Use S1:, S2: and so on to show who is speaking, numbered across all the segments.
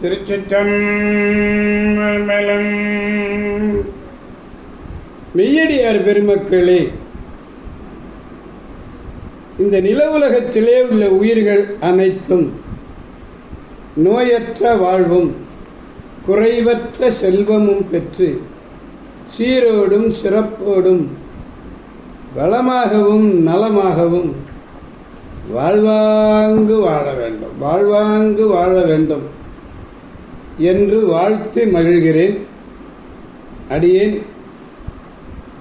S1: திருச்சிற்றம்பலம். மெய்யடியார் பெருமக்களே, இந்த நில உலகத்திலே உள்ள உயிர்கள் அனைத்தும் நோயற்ற வாழ்வும் குறைவற்ற செல்வமும் பெற்று சீரோடும் சிறப்போடும் வளமாகவும் நலமாகவும் வாழ்வாங்கு வாழ வேண்டும் என்று வாழ்த்து மகிழ்கிறேன். அடியேன்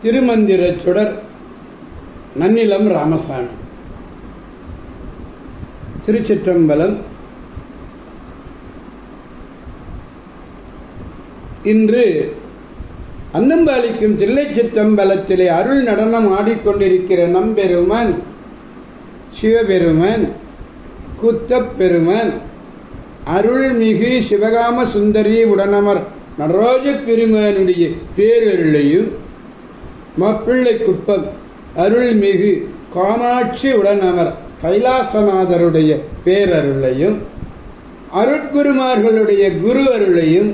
S1: திருமந்திர சுடர் நன்னிலம் ராமசாமி. திருச்சிற்றம்பலம். இன்று அன்னம்பாலிக்கும் தில்லை சிற்றம்பலத்திலே அருள் நடனம் ஆடிக்கொண்டிருக்கிற நம்பெருமான் சிவபெருமான் கூத்தப்பெருமான் அருள்மிகு சிவகாம சுந்தரி உடனமர் நடராஜ பெருமானுடைய பேரருளையும் மாப்பிள்ளை குப்பம் அருள்மிகு காமாட்சி உடனமர் கைலாசநாதருடைய பேரருளையும் அருட்குருமார்களுடைய குரு அருளையும்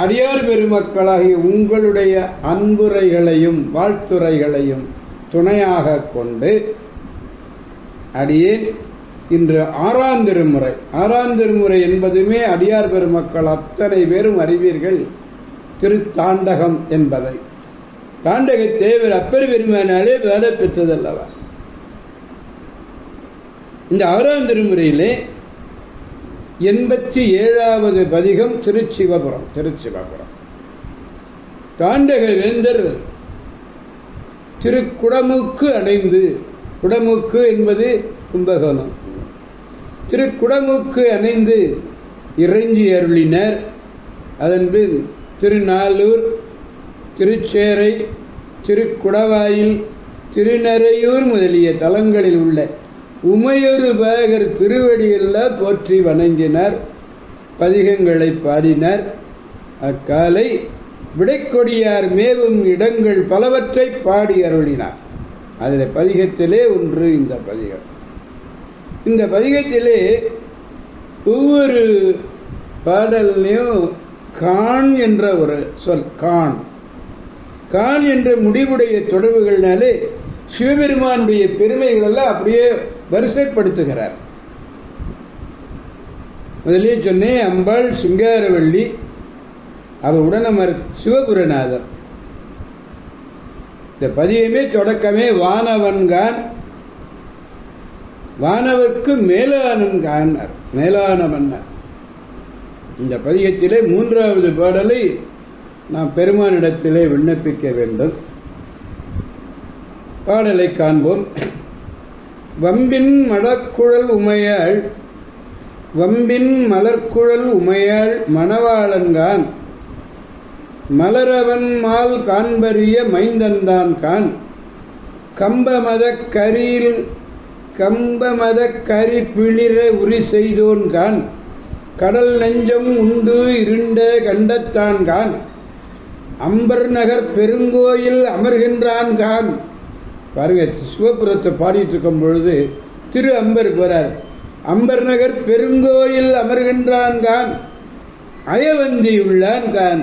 S1: அடியார் பெருமக்களாகிய உங்களுடைய அன்புரைகளையும் வாழ்த்துரைகளையும் துணையாக கொண்டு அடியேன் இன்று ஆறாம் திருமுறை என்பதுமே அடியார் பெருமக்கள் அத்தனை பேரும் அறிவீர்கள். திருத்தாண்டகம் என்பதை தாண்டக தேவர் அப்பர் பெருமானாலே வேலை பெற்றதல்லவா. இந்த ஆறாம் திருமுறையிலே 87வது பதிகம் திருச்சிவபுரம். தாண்டக வேந்தர் திருக்குடமுக்கு அடைந்து, குடமுக்கு என்பது கும்பகோணம், திருக்குடமுக்கு அணைந்து இறைஞ்சி அருளினர். அதன்பின் திருநாளூர், திருச்சேரை, திருக்குடவாயில், திருநரையூர் முதலிய தலங்களில் உள்ள உமையொரு பாகர் திருவடியெல்லாம் போற்றி வணங்கினர். பதிகங்களை பாடினர். அக்காலை விடைக்கொடியார் மேவும் இடங்கள் பலவற்றை பாடி அருளினார். அதில் பதிகத்திலே ஒன்று இந்த பதிகம். இந்த பதிகத்திலே ஒவ்வொரு பாடல்லையும் கான் என்ற ஒரு சொல், கான் என்ற முடிவுடைய தொடர்புகள்னாலே சிவபெருமானுடைய பெருமைகள் எல்லாம் அப்படியே வரிசைப்படுத்துகிறார். முதலே சொன்னேன், அம்பாள் சிங்காரவள்ளி, அவர் உடனமர் சிவபுரநாதர். இந்த பதியமே தொடக்கமே வானவன்கான், வானவர்க்கு மேலான மன்னர். இந்த பதியத்திலே 3வது பாடலை நாம் பெருமானிடத்திலே விண்ணப்பிக்க வேண்டும். பாடலை காண்போம். வம்பின் மலர்குழல் உமையாள் மணவாளன்கான், மலரவன் மால் காண்பரிய மைந்தன்தான் கான், கம்பமத கரி பிளிர உரி செய்தோன் கான், கடல் நெஞ்சம் உண்டு இருண்ட கண்டத்தான் கான், அம்பர் நகர் பெருங்கோயில் அமர்கின்றான் கான். பாருங்க, சிவபுரத்தை பாடிட்டு இருக்கும் பொழுது திரு அம்பர் போறார். அம்பர் நகர் பெருங்கோயில் அமர்கின்றான் கான், அயவந்தி உள்ளான் கான்,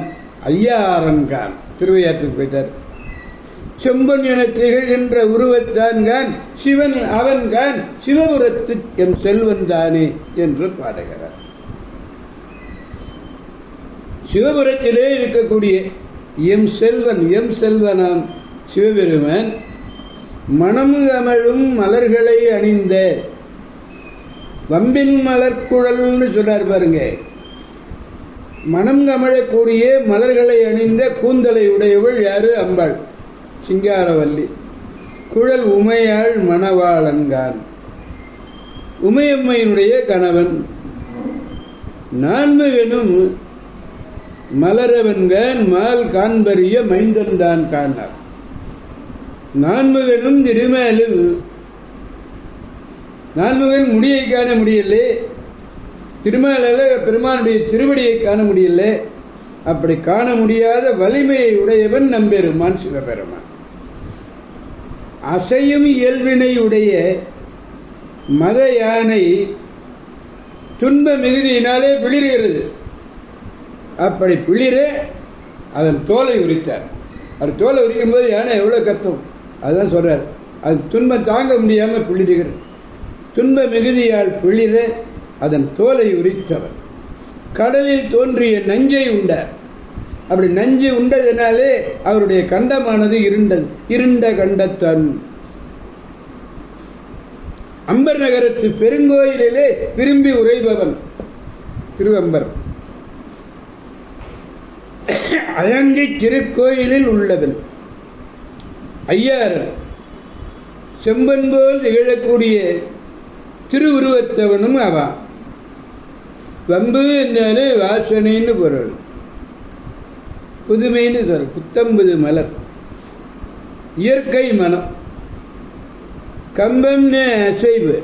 S1: ஐயாரன் கான். திருவையாற்றுக்கு போயிட்டார். செம்பன் என திகழ்கின்ற உருவத்தான் கான், சிவன் அவன் கான், சிவபுரத்து எம் செல்வன் தானே என்று பாடுகிறார். சிவபுரத்திலே இருக்கக்கூடிய எம் செல்வனாம் சிவபெருமான் மணம் கமழும் மலர்களை அணிந்த வம்பின் மலர்குழல்னு சொல்றார். பாருங்க, மனம் கமழக்கூடிய மலர்களை அணிந்த கூந்தலை உடையவள் யாரு? அம்பாள் சிங்காரவல்லி. குழல் உமையாள் மணவாளன்கான், உமையம்மையினுடைய கணவன். நான்முகனும் மலரவன்கான், மால் காண்பரிய மைந்தன்தான் காணார். நான்முகனும் திருமேலும், நான்முகன் முடியை காண முடியல, திருமேல பெருமானுடைய திருவடியை காண முடியல. அப்படி காண முடியாத வலிமையை உடையவன் நம்பெருமான் சிவபெருமான். அசையும் இயல்பினை உடைய மத யானை துன்ப மிகுதியினாலே பிளிர்கிறது. அப்படி பிளிர அதன் தோலை உரித்தார். அது தோலை உரிக்கும் போது யானை எவ்வளோ கத்தும், அதுதான் சொல்கிறார். அது துன்பம் தாங்க முடியாமல் பிளிடுகிறது. துன்ப மிகுதியால் பிளிர அதன் தோலை உரித்தவர். கடலில் தோன்றிய நஞ்சை உண்டார். அப்படி நஞ்சு உண்டதினாலே அவருடைய கண்டமானது இருண்டது. இருண்ட கண்டத்தன் அம்பர் நகரத்து பெருங்கோயிலே விரும்பி உரைபவன் திருவம்பர். அயங்கி திருக்கோயிலில் உள்ளவன் ஐயார். செம்பன் போல் திகழக்கூடிய திருவுருவத்தவனும் ஆவான். வம்பு என்றாலே வாசனைன்னு பொருள், புதுமைன்னு சொல். புத்தம்புது மலர், இயற்கை மனம். கம்பம்னு அசைவு.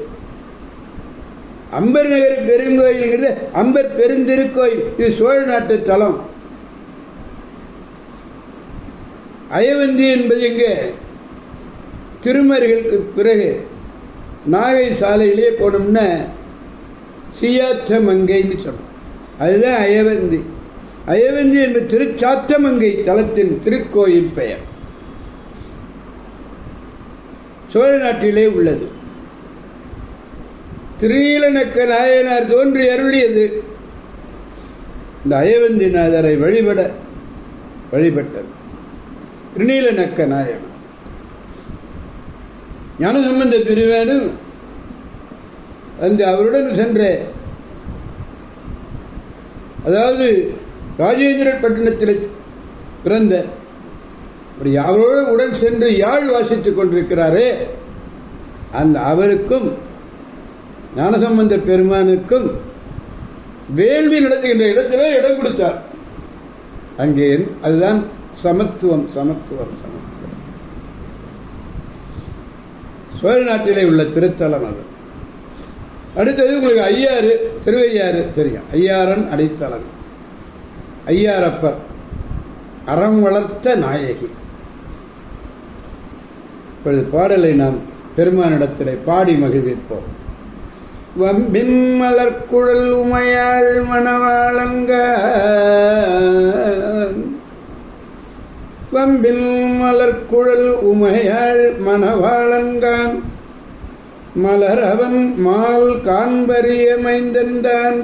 S1: அம்பர் நகர் பெருங்கோயில்ங்கிறது அம்பர் பெருந்திருக்கோயில். இது சோழ நாட்டு தலம். அயவந்தி என்பது எங்கே? திருமறைகளுக்கு பிறகு நாகை சாலையிலே போனோம்னா சியாத்தமங்கைன்னு சொன்னோம். அதுதான் அயவந்தி. அயவந்தி என்பது திருச்சாத்தமங்கை தலத்தின் திருக்கோயில் பெயர். சோழ நாட்டிலே உள்ளது. திருநீலநக்க நாயனார் தோன்றி அருளியது இந்த அயவந்திநாதரை வழிபட்டது திருநீலநக்க நாயனார். ஞானசம்பந்த பெருமானும் அந்த அவருடன் சென்ற, அதாவது ராஜேந்திர பட்டணத்தில் பிறந்த அவரோடு உடன் சென்று யாழ் வாசித்துக் கொண்டிருக்கிறாரே, அந்த அவருக்கும் ஞானசம்பந்த பெருமானுக்கும் வேள்வி நடத்துகின்ற இடத்திலே இடம் கொடுத்தார். அங்கே அதுதான் சமத்துவம். சமத்துவம் சமத்துவம் சோழ நாட்டிலே உள்ள திருத்தலம் அது. அடுத்தது உங்களுக்கு ஐயாறு, திருவையாறு தெரியும். ஐயாரன் அடைத்தலம், ஐயாரப்பர், அறம் வளர்த்த நாயகி. இப்பொழுது பாடலை நாம் பெருமானிடத்திலே பாடி மகிழ்விப்போம். வம்பின் மலர்குழல் உமையாள் மணவாளங்க, வம்பின் மலர்குழல் உமையாள் மணவாளன்கான், மலரவன் மால் காண்பரிய மைந்தன்தான்,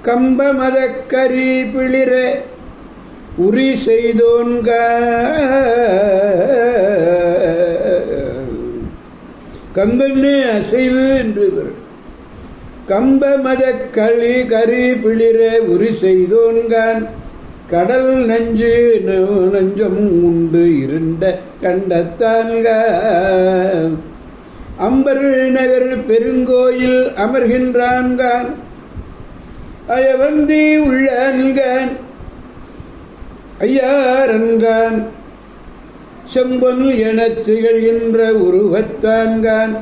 S1: கம்ப மதக்கரி பிளிர உரி செய்தோன்க, கம்பன்னு அசைவு என்று கம்ப மதக்களி கரி பிளிர உரி செய்தோன்கான், கடல் நஞ்சு நஞ்சம் உண்டு இருண்ட கண்டத்தான்க, அம்பர் நகர் பெருங்கோயில் அமர்கின்றான்கான், அயவந்தி உள்ளான்கான், ஐயாரன்கான், செம்பொன் என திகழ்கின்ற உருவத்தான்கான்,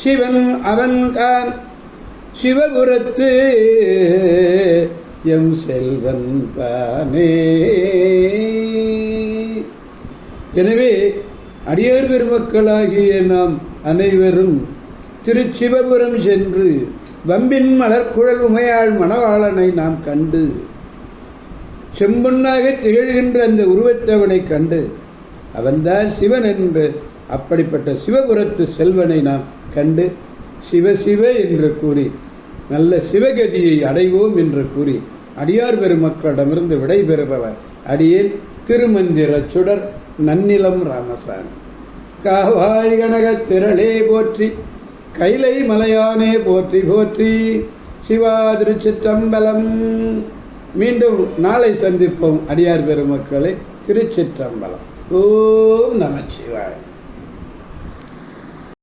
S1: சிவன் அவன்கான், சிவபுரத்து எம் செல்வன் தானே. எனவே அடியார் பெருமக்களாகிய நாம் அனைவரும் திருச்சிவபுரம் சென்று வம்பின் மலர்குழல் உமையாள் மணவாளனை நாம் கண்டு, செம்பொன்னாக திகழ்கின்ற அந்த உருவத்தவனை கண்டு, அவன்தான் சிவன் என்று அப்படிப்பட்ட சிவபுரத்து செல்வனை நாம் கண்டு சிவ சிவ என்று கூறி நல்ல சிவகதியை அடைவோம் என்று கூறி அடியார் பெருமக்களிடமிருந்து விடைபெறுபவர் அடியேன் திருமந்திர சுடர் நன்னிலம் ராமசாமி. காவாய் கனகத் திரளே போற்றி, கைலை மலையானே போற்றி போற்றி, சிவா திருச்சிற்றம்பலம். மீண்டும் நாளை சந்திப்போம் அடியார் பெருமக்களை. திருச்சிற்றம்பலம். ஓம் நமச்சிவாய.